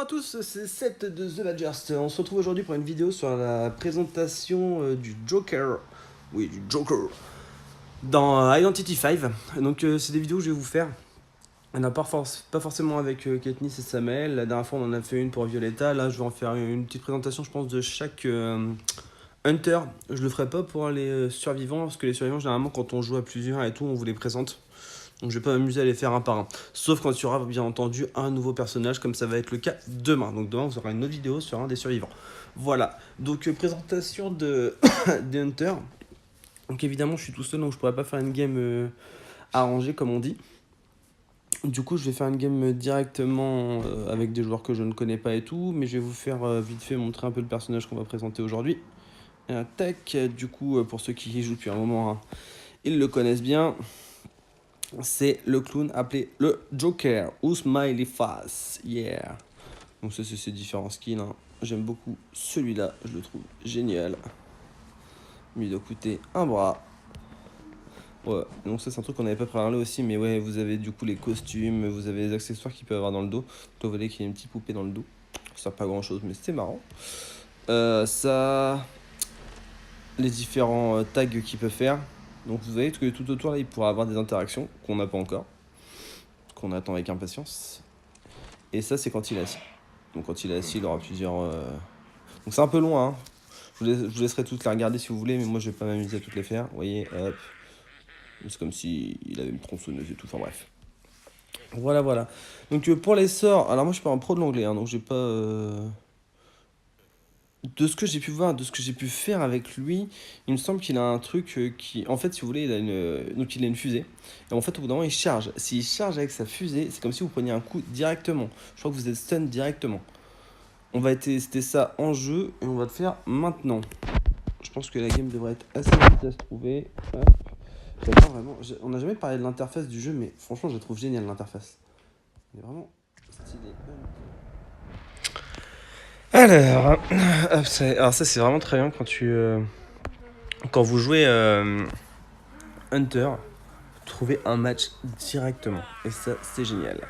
à tous, c'est Seth de The Badgers. On se retrouve aujourd'hui pour une vidéo sur la présentation du Joker. Oui, du Joker. Dans Identity 5. Donc c'est des vidéos que je vais vous faire. On n'a pas forcément avec Katniss et Samael. La dernière fois on en a fait une pour Violetta. Là je vais en faire une petite présentation je pense de chaque Hunter. Je le ferai pas pour les survivants. Parce que les survivants généralement quand on joue à plusieurs et tout on vous les présente. Donc je vais pas m'amuser à les faire un par un. Sauf quand il y aura bien entendu un nouveau personnage, comme ça va être le cas demain. Donc demain vous aurez une autre vidéo sur un des survivants. Voilà. Donc présentation de des Hunters. Donc évidemment je suis tout seul donc je pourrais pas faire une game arrangée comme on dit. Du coup je vais faire une game directement avec des joueurs que je ne connais pas et tout. Mais je vais vous faire vite fait montrer un peu le personnage qu'on va présenter aujourd'hui. Tac. Du coup pour ceux qui y jouent depuis un moment, hein, ils le connaissent bien. C'est le clown appelé le Joker ou Smiley Face. Yeah. Donc ça c'est ses différents skins. Hein. J'aime beaucoup celui-là, je le trouve génial. Mais il doit coûter un bras. Ouais, donc ça c'est un truc qu'on n'avait pas préparé aussi, mais ouais, vous avez du coup les costumes, vous avez les accessoires qu'il peut avoir dans le dos. Vous voyez qu'il y a une petite poupée dans le dos. Ça sert pas grand chose, mais c'est marrant. Ça, les différents tags qu'il peut faire. Donc vous voyez que tout autour là il pourra avoir des interactions qu'on n'a pas encore, qu'on attend avec impatience. Et ça c'est quand il est assis. Donc quand il est assis il aura plusieurs... Donc c'est un peu loin, hein. Je vous laisserai toutes les regarder si vous voulez, mais moi je vais pas m'amuser à toutes les faire. Vous voyez, hop. C'est comme si il avait une tronçonneuse et tout, enfin bref. Voilà. Donc pour les sorts, alors moi je suis pas un pro de l'anglais, hein, donc j'ai pas... De ce que j'ai pu voir, de ce que j'ai pu faire avec lui, il me semble qu'il a un truc qui... En fait, si vous voulez, donc il a une fusée. Et en fait, au bout d'un moment, il charge. S'il charge avec sa fusée, c'est comme si vous preniez un coup directement. Je crois que vous êtes stun directement. On va tester ça en jeu et on va le faire maintenant. Je pense que la game devrait être assez vite à se trouver. Hop. J'adore vraiment... On n'a jamais parlé de l'interface du jeu, mais franchement, je la trouve géniale, l'interface. Elle est vraiment stylée. Alors ça c'est vraiment très bien quand vous jouez Hunter, trouvez un match directement et ça c'est génial.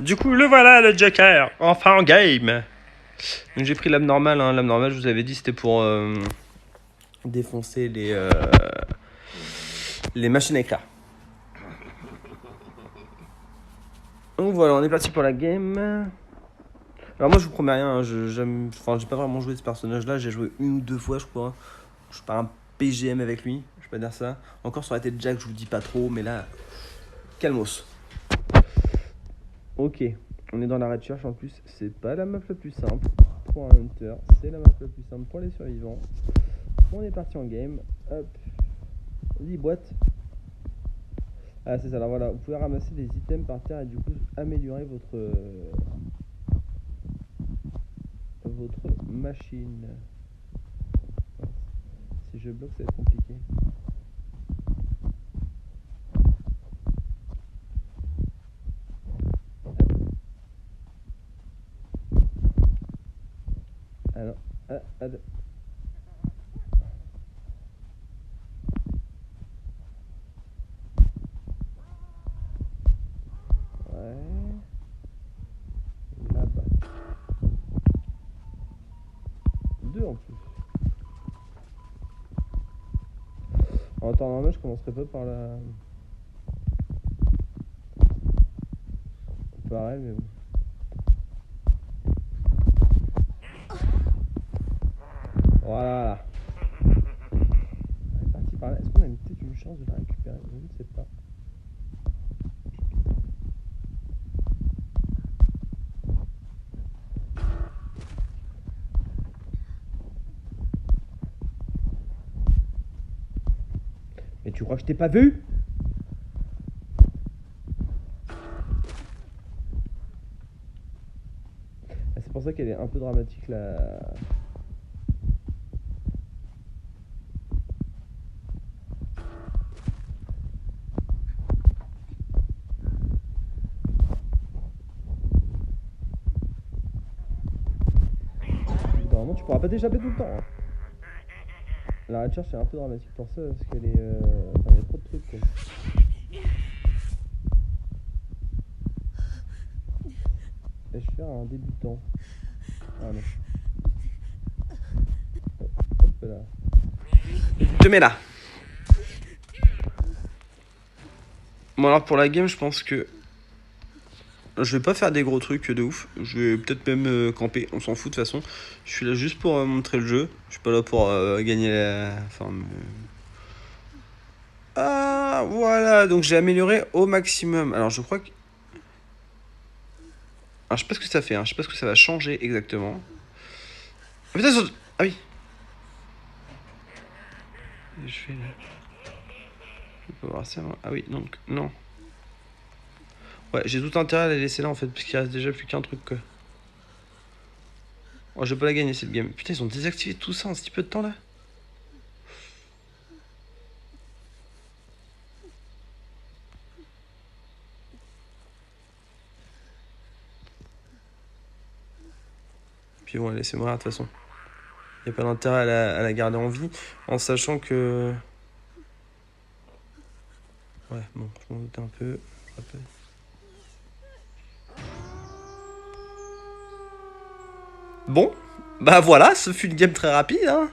Du coup le voilà le Joker, enfin en game. Donc j'ai pris l'abnormal, hein. L'abnormal je vous avais dit c'était pour défoncer les machines à écrire. Donc voilà, on est parti pour la game. Alors moi je vous promets rien, hein, j'ai pas vraiment joué ce personnage là, j'ai joué une ou deux fois je crois. Je suis pas un PGM avec lui, je peux pas dire ça. Encore sur la tête de Jack je vous le dis pas trop, mais là, calmos. Ok, on est dans la recherche en plus, c'est pas la map la plus simple pour un hunter, c'est la map la plus simple pour les survivants. On est parti en game, hop, vas-y boîte. Ah c'est ça, alors voilà, vous pouvez ramasser des items par terre et du coup améliorer votre machine. Si je bloque, ça va être compliqué. Alors, ouais. Là-bas. 2 en plus. En temps normal, je commencerai pas par la... Pareil, mais bon. Voilà. On est parti par là. Est-ce qu'on a peut-être une chance de la récupérer? Je ne sais pas. Mais tu crois que je t'ai pas vu? C'est pour ça qu'elle est un peu dramatique là. Normalement tu pourras pas t'échapper tout le temps. Hein. La recherche c'est un peu dramatique pour ça parce qu'elle est... Enfin il y a trop de trucs quoi. Je faire un débutant. Ah non. Hop là. Je te mets là. Bon alors pour la game je pense que je vais pas faire des gros trucs de ouf. Je vais peut-être même camper, on s'en fout de toute façon. Je suis là juste pour montrer le jeu. Je suis pas là pour gagner la... Enfin... Ah voilà, donc j'ai amélioré au maximum. Alors je crois que... Alors je sais pas ce que ça fait, hein. Je sais pas ce que ça va changer exactement. Ah, putain, ah oui. Je fais là. Je peux voir ça. Ah oui, donc non. Ouais, j'ai tout intérêt à la laisser là en fait, parce qu'il reste déjà plus qu'un truc quoi. Oh, je vais pas la gagner cette game. Putain, ils ont désactivé tout ça en si peu de temps là. Puis bon, laissez mourir de toute façon. Y a pas d'intérêt à la garder en vie, en sachant que... Ouais, bon, je m'en doutais un peu. Bon, bah voilà, ce fut une game très rapide, hein.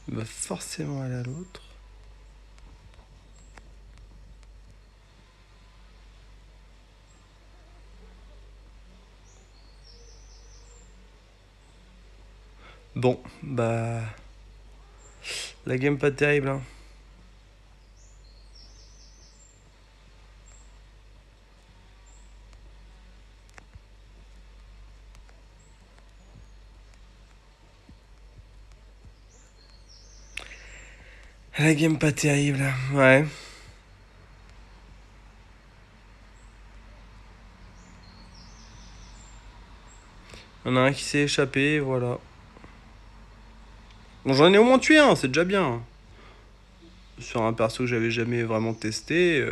Il va forcément aller à l'autre. Bon, bah... La game pas terrible, hein. La game pas terrible, ouais. On a un qui s'est échappé, voilà. Bon, j'en ai au moins tué un, c'est déjà bien. Sur un perso que j'avais jamais vraiment testé.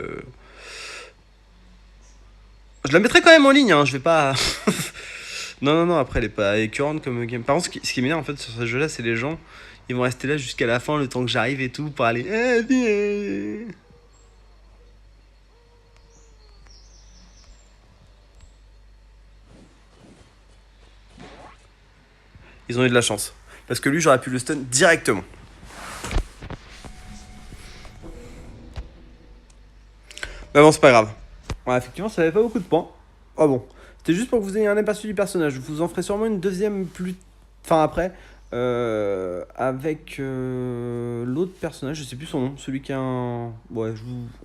Je la mettrai quand même en ligne, hein, je vais pas... non, après elle est pas écœurante comme game. Par contre, ce qui m'énerve en fait sur ce jeu-là, c'est les gens, ils vont rester là jusqu'à la fin, le temps que j'arrive et tout, pour aller... Ils ont eu de la chance. Parce que lui, j'aurais pu le stun directement. Mais bon, c'est pas grave. Ouais, effectivement, ça avait pas beaucoup de points. Ah bon. C'était juste pour que vous ayez un aperçu du personnage. Je vous en ferai sûrement une deuxième plus... Enfin, après. Avec l'autre personnage, je sais plus son nom. Celui qui a un... Ouais,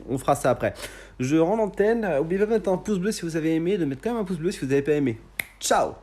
on fera ça après. Je rends l'antenne. N'oubliez pas de mettre un pouce bleu si vous avez aimé. De mettre quand même un pouce bleu si vous n'avez pas aimé. Ciao!